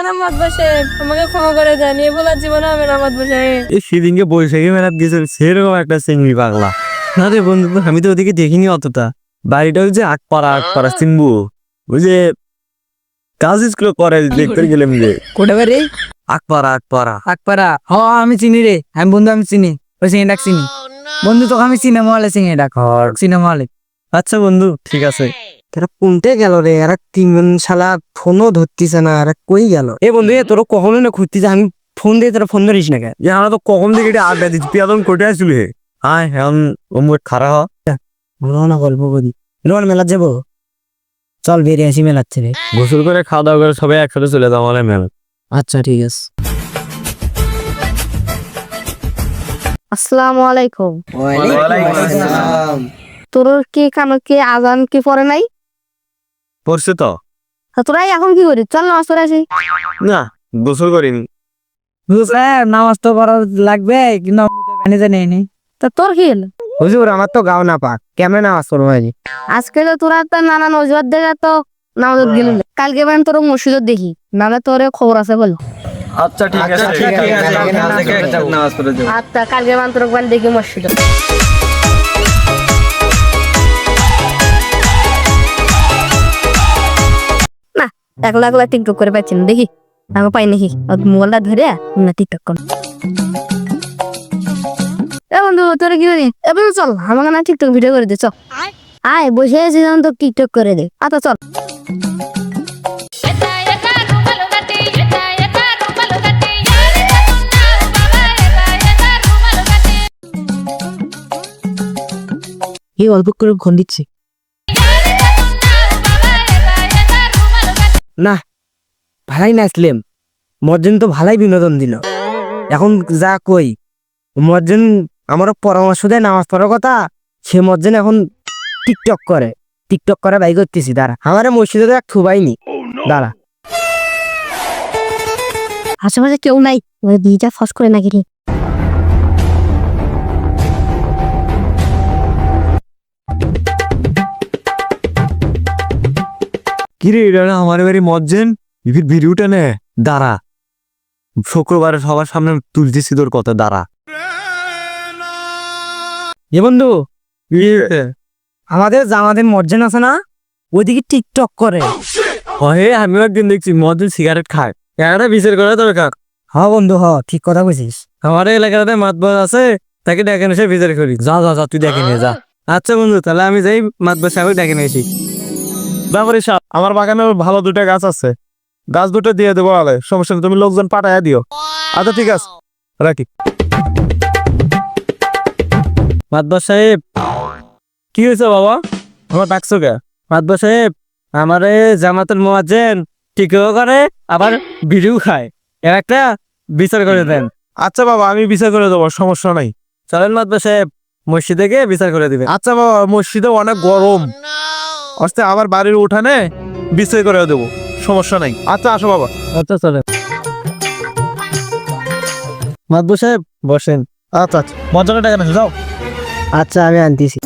আমাকে ক্ষমা করে দেন, এ বলার জীবনে হবে না মাতবর সাহেব। এই সেদিনকে বৈশাখী মেলাত গেছিল সেরকম একটা চিংড়ি পাগলা। না রে বন্ধু, আমি তো ওদিকে দেখিনি অতটা। বাড়িটা ওই যে আটপাড়া চিনবো, ওই যে কাজ স্কুলে করে দেখতে গেলাম যে কোটা বাড়ি? আটপাড়া আকপাড়া। হ আমি চিনি রে, আমি চিনি, ওই সিঙ্গে ডাক চিনি বন্ধু। তোকে আমি সিনেমা হলে সিঙ্গে ডাক, সিনেমা হলে। আচ্ছা বন্ধু, ঠিক আছে। তারা কোনটে গেল রে? এরা তিনজন শালা ফোনও ধরতিছে না, এরা কই গেল? এ বন্ধু, তোর কখনো না খুঁজতিছে, আমি ফোন দিয়ে তোরা ফোন ধরিস না কেন? আমরা তো কখন থেকে এটা আড্ডা দিচ্ছি, পিয়াদন কোটে আসছিল হে। হ্যাঁ এখন ওমর খারাপ হ। বলো না, গল্প করি। রোমান মেলা যাবো, চল বেরিয়ে আসি মেলার ছেড়ে। গোসল করে খাওয়া দাওয়া করে সবাই একসাথে চলে যাও আমার মেলা। আচ্ছা ঠিক আছে। আসসালামু আলাইকুম। তোর কি কানো কি আজান কি পড়ে নাই? পড়ছে তো? তোরাই এখন কি করিস? চল নামাজ পড়ে আসি। না, গোসল করিনি। নামাজ তো করা লাগবে, কিন্তু নেই। তা তোর কি হলো? হুজুর, আমার তো গাও না পাক, কেমন নামাজ পড়বো? আজকে তো তোরা তো নানান অজুহাত দেখে তো নামাজ গেলি না। কালকে বেন তোর মসজিদত দেখি, নাহলে তোর খবর আছে বল। আচ্ছা ঠিক আছে, নামাজ পড়ে যাও। আচ্ছা কালকে বেন তোর দেখি মসজিদত। না, একলা একলা টিকটক করে পাচ্ছি না, দেখি আমি পাই নাকি মোবাইলটা ধরে না টিকটক কর। এ বন্ধু, তোর কি করি? এবার চল আমাকে না টিকটক ভিডিও করে দে, চল। আয় বসে আছি যখন তো টিকটক করে দে। আচ্ছা চল। এই অল্প করে ফোন দিচ্ছি না, ভালাই নাচলেম। মর্জন তো ভালাই বিনোদন দিল। এখন যা কই, মর্জন আমার পরামর্শ দেয় নামাজ পড়ার কথা, সে মর্জন এখন টিকটক করে বাই করতেছি। দাঁড়া, আমার মসজিদে তো এক থুবাইনি। দাঁড়া, আশেপাশে কেউ নাই, বিটা ফস করে নাকি রে? কিরে, এটা না আমার বাড়ি মজ্জেন ভিডিওটা নে। দাঁড়া, শুক্রবারে সবার সামনে তুলতেছি তোর কথা। দাঁড়া এ বন্ধু, আমাদের জামাতের মর্জন আছে না, ওইদিকে টিকটক করে। হে, আমিও একদিন দেখছি মজ্জেন সিগারেট খায়। একটা বিচার করা দরকার। হ বন্ধু, হ ঠিক কথা কইছিস। আমার এলাকাতে মাতবার আছে, তাকে ডেকে এসে বিচার করি। যা যা যা, তুই ডেকে নিয়ে যা। আচ্ছা বন্ধু, তাহলে আমি যাই মাতবার সাহেব ডেকে নিয়ে আসি। ব্যাপারী সাহেব, আমার বাগানে ভালো দুটো গাছ আছে, গাছ দুটো দিয়ে দেবো। আলে সমস্যা নেই, তুমি লোকজন পাঠাইয়া দিও। আচ্ছা ঠিক আছে, রাখি। মাতবার সাহেব, কি হয়েছে বাবা, আমার ডাকছো কে? মাতবার সাহেব, আমার জামাতের মুয়াজ্জিন টিকও করে আবার ভিডিও খায়, এর একটা বিচার করে দেন। আচ্ছা বাবা, আমি বিচার করে দেবো, সমস্যা নাই। চলেন মাতবার সাহেব, মসজিদে গিয়ে বিচার করে দিবেন। আচ্ছা বাবা, মসজিদে অনেক গরম, আস্তে আমার বাড়ির উঠানে বিচার করে দেবো, সমস্যা নাই। আচ্ছা আসো বাবা। আচ্ছা চলেন। মাতবার সাহেব বসেন। আচ্ছা আচ্ছা, মজাটা টাকা যাও। আচ্ছা আমি আনতেছি।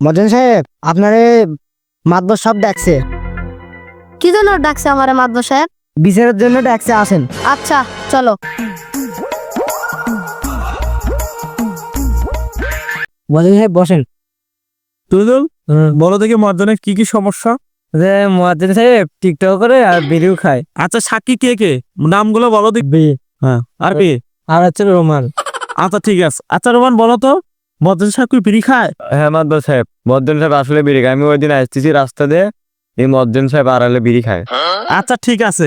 মর্জন সাহেব, আপনারে মাতবর সব ডাকছে, কি জন্য ডাকছে আমারে মাতবর সাহেব? বিচারের জন্য ডাকছে, আসেন। আচ্ছা চলো। মর্জন সাহেব বসেন। তুলতুল, বলো দেখি মর্জনের কি কি সমস্যা? যে মুয়াজ্জিন সাহেব টিকটক করে আর ভিডিও খায়। আচ্ছা সাক্ষী কে কে, নামগুলো বলো দেখবি। হ্যাঁ, আর কি? আর হচ্ছে রোমান। আচ্ছা ঠিক আছে। আচ্ছা রোমান, বলো তো মর্জন সাহেব কি বিড়ি খায়? হ্যাঁ মাতবার সাহেব, মুয়াজ্জিন সাহেব আসলে বিড়ি খায়। আমি ওই দিন আসতেছি রাস্তা দিয়ে, এই মুয়াজ্জিন সাহেব আড়ালে বিড়ি খায়। আচ্ছা ঠিক আছে,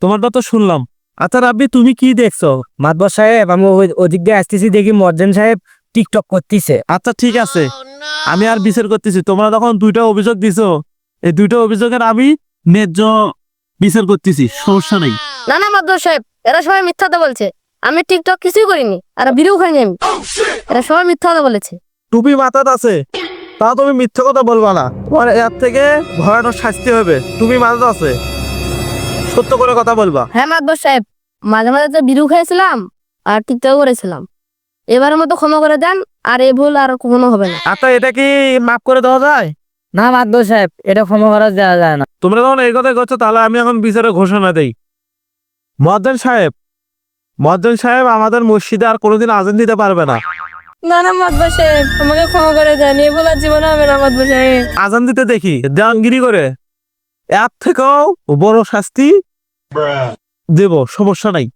তোমারটা তো শুনলাম। আচ্ছা রাব্বি, তুমি কি দেখছো? মাতবর সাহেব, আমি ওদিক দিয়ে আসতেছি, দেখি মর্জন সাহেব টিকটক করতেছে। আচ্ছা ঠিক আছে, আমি আর বিচার করতেছি। তোমরা যখন দুইটা অভিযোগ দিছো, এই দুইটা অভিযোগের আমি ন্যায্য বিচার করতেছি, সমস্যা নেই। না না মাতবর সাহেব, এরা সবাই মিথ্যা কথা বলছে। আমি টিকটক কিছুই করিনি, আর ভিডিও খাইনি আমি। এরা সবাই মিথ্যা কথা বলেছে। টুপি মাথাত আছে, তাও তুমি মিথ্যে কথা বলবা না, তোমার এর থেকে ভয়ানক শাস্তি হবে। টুপি মাথাত আছে, সত্য করে কথা বলবা। হ্যাঁ মাতবর সাহেব, মাঝে মাঝে তো ভিডিও খাইছিলাম আর টিকটক করেছিলাম। এবারের মতো ক্ষমা করে দেন, আর এই ভুল আর কখনো হবে না। আচ্ছা এটা কি মাফ করে দেওয়া যায়? না মাদবর সাহেব, এটা ক্ষমা করা দেওয়া যায় না। তোমরা যখন এই কথা করছো তাহলে আমি এখন বিচারে ঘোষণা দেই। মুয়াজ্জিন সাহেব আমাদের মসজিদে আর কোনোদিন আজান দিতে পারবে না। না না মাদবর সাহেব, আমাকে ক্ষমা করে দেন, এ বলার জীবনে হবে না মাদবর সাহেব। আজান দিতে দেখি দেওয়ানগিরি করে, এর থেকেও বড় শাস্তি দেব, সমস্যা নাই।